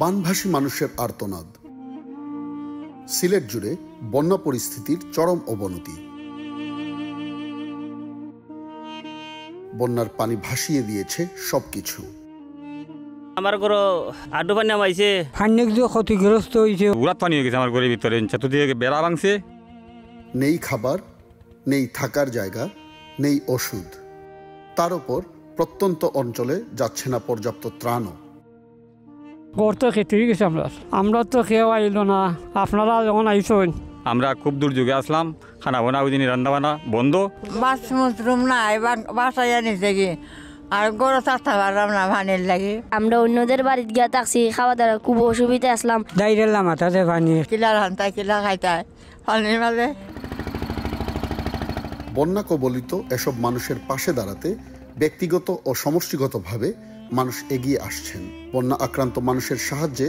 বানভাসী মানুষের আর্তনাদ। সিলেট জুড়ে বন্যা পরিস্থিতির চরম অবনতি। বন্যার পানি ভাসিয়ে দিয়েছে সবকিছু। আমার ঘর আড্ডু পানি নামাইছে, পানি ক্ষতিগ্রস্ত হয়েছে, উড়াত পানি হয়ে গেছে আমার ঘরের ভিতরে, চতুর্দিকে বেড়া ভাঙছে। নেই খাবার, নেই থাকার জায়গা, নেই ওষুধ। তার উপর প্রত্যন্ত অঞ্চলে যাচ্ছে না পর্যাপ্ত ত্রাণও। ঘর তো খেতে হয়ে গেছে। আমরা তো কেউ আইল না, আপনারা যখন আইসেন। আমরা খুব দুর্যোগে আসলাম, খানা বানা ওই দিন রান্না বান্না বন্ধ। বাথরুম নাই, বাসায় আনিছে কি আর গরু চাষা পারলাম না পানির লাগে। আমরা অন্যদের বাড়িতে গিয়ে থাকছি, খাওয়া দাওয়া খুব অসুবিধা আসলাম। দাইরেলাম মাথাতে পানি, কিলার হান্তায় কিলা খাইতায় পানির মাঝে। বন্যা কবলিত এসব মানুষের পাশে দাঁড়াতে ব্যক্তিগত ও সমষ্টিগতভাবে মানুষ এগিয়ে আসছেন। বন্যা আক্রান্ত মানুষের সাহায্যে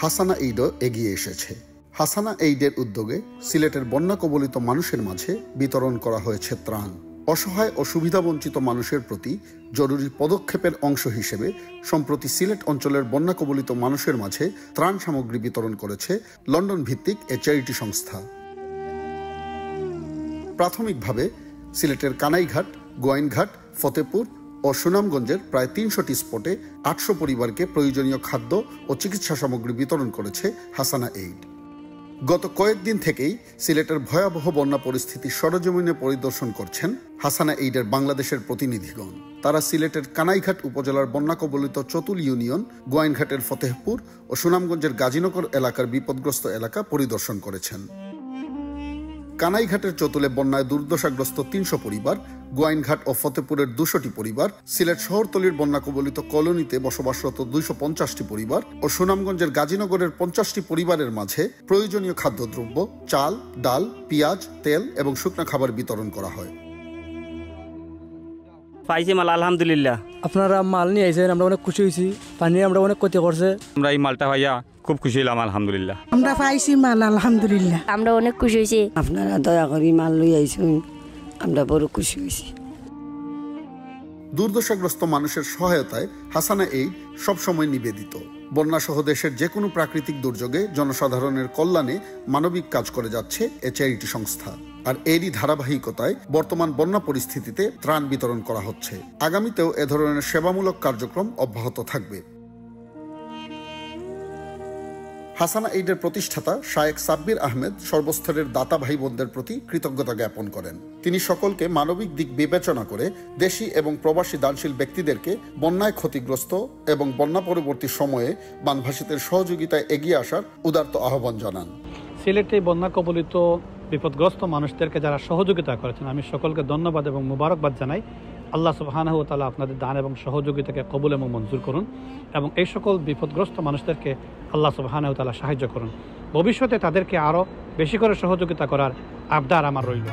হাসানা এইডও এগিয়ে এসেছে। হাসানা এইডের উদ্যোগে সিলেটের বন্যা কবলিত মানুষের মাঝে বিতরণ করা হয়েছে ত্রাণ। অসহায় ও সুবিধাবঞ্চিত মানুষের প্রতি জরুরি পদক্ষেপের অংশ হিসেবে সম্প্রতি সিলেট অঞ্চলের বন্যা কবলিত মানুষের মাঝে ত্রাণ সামগ্রী বিতরণ করেছে লন্ডন ভিত্তিক এ চ্যারিটি সংস্থা। প্রাথমিকভাবে সিলেটের কানাইঘাট, গোয়াইনঘাট, ফতেপুর ও সুনামগঞ্জের প্রায় ৩০০টি স্পটে ৮০০ পরিবারকে প্রয়োজনীয় খাদ্য ও চিকিৎসা সামগ্রী বিতরণ করেছে হাসানা এইড। গত কয়েকদিন থেকেই সিলেটের ভয়াবহ বন্যা পরিস্থিতি সরেজমিনে পরিদর্শন করছেন হাসানা এইডের বাংলাদেশের প্রতিনিধিগণ। তারা সিলেটের কানাইঘাট উপজেলার বন্যা কবলিত চতুল ইউনিয়ন, গোয়াইনঘাটের ফতেহপুর ও সুনামগঞ্জের গাজীনগর এলাকার বিপদগ্রস্ত এলাকা পরিদর্শন করেছেন। কানাইঘাটের চতুলে বন্যায় দুর্দশাগ্রস্ত ৩০০ পরিবার, গোয়াইনঘাট ও ফতেপুরের ২০০টি পরিবার, সিলেট শহরতলির বন্যা কবলিত কলোনিতে বসবাসরত ২৫০টি পরিবার ও সুনামগঞ্জের গাজীনগরের ৫০টি পরিবারের মাঝে প্রয়োজনীয় খাদ্যদ্রব্য, চাল, ডাল, পেঁয়াজ, তেল এবং শুকনা খাবার বিতরণ করা হয়। পাইছি মাল আলহামদুলিল্লাহ। আপনারা মাল নিয়ে আইছেন, আমরা অনেক খুশি হয়েছি। পানি আমরা অনেক ক্ষতি করছে, আমরা এই মালটা ভাইয়া খুব খুশি হলাম আলহামদুলিল্লাহ। আমরা পাইছি মাল আলহামদুলিল্লাহ, আমরা অনেক খুশি হয়েছি। আপনারা দয়া করে মাল লই আইসুন, আমরা বড় খুশি হয়েছি। দুর্দশাগ্রস্ত মানুষের সহায়তায় হাসানা এইড সবসময় নিবেদিত। বন্যাসহ দেশের যে কোনো প্রাকৃতিক দুর্যোগে জনসাধারণের কল্যাণে মানবিক কাজ করে যাচ্ছে এ চ্যারিটি সংস্থা। আর এরই ধারাবাহিকতায় বর্তমান বন্যা পরিস্থিতিতে ত্রাণ বিতরণ করা হচ্ছে। আগামীতেও এ ধরনের সেবামূলক কার্যক্রম অব্যাহত থাকবে। হাসানা এইডের প্রতিষ্ঠাতা শায়েখ সাব্বির আহমেদ সর্বস্তরের দাতা ভাই বোনদের প্রতি কৃতজ্ঞতা জ্ঞাপন করেন। তিনি সকলকে মানবিক দিক বিবেচনা করে দেশি এবং প্রবাসী দানশীল ব্যক্তিদেরকে বন্যায় ক্ষতিগ্রস্ত এবং বন্যা পরবর্তী সময়ে বানভাসীদের সহযোগিতায় এগিয়ে আসার উদারত আহ্বান জানান। সিলেটে বন্যা কবলিত বিপদগ্রস্ত মানুষদেরকে যারা সহযোগিতা করেছেন, আমি সকলকে ধন্যবাদ এবং মুবারকবাদ জানাই। আল্লাহ সুবহানাহু ওয়া তাআলা আপনাদের দান এবং সহযোগিতাকে কবুল এবং মঞ্জুর করুন এবং এই সকল বিপদগ্রস্ত মানুষদেরকে আল্লাহ সুবহানাহু ওয়া তাআলা সাহায্য করুন। ভবিষ্যতে তাদেরকে আরও বেশি করে সহযোগিতা করার আবদার আমার রইল।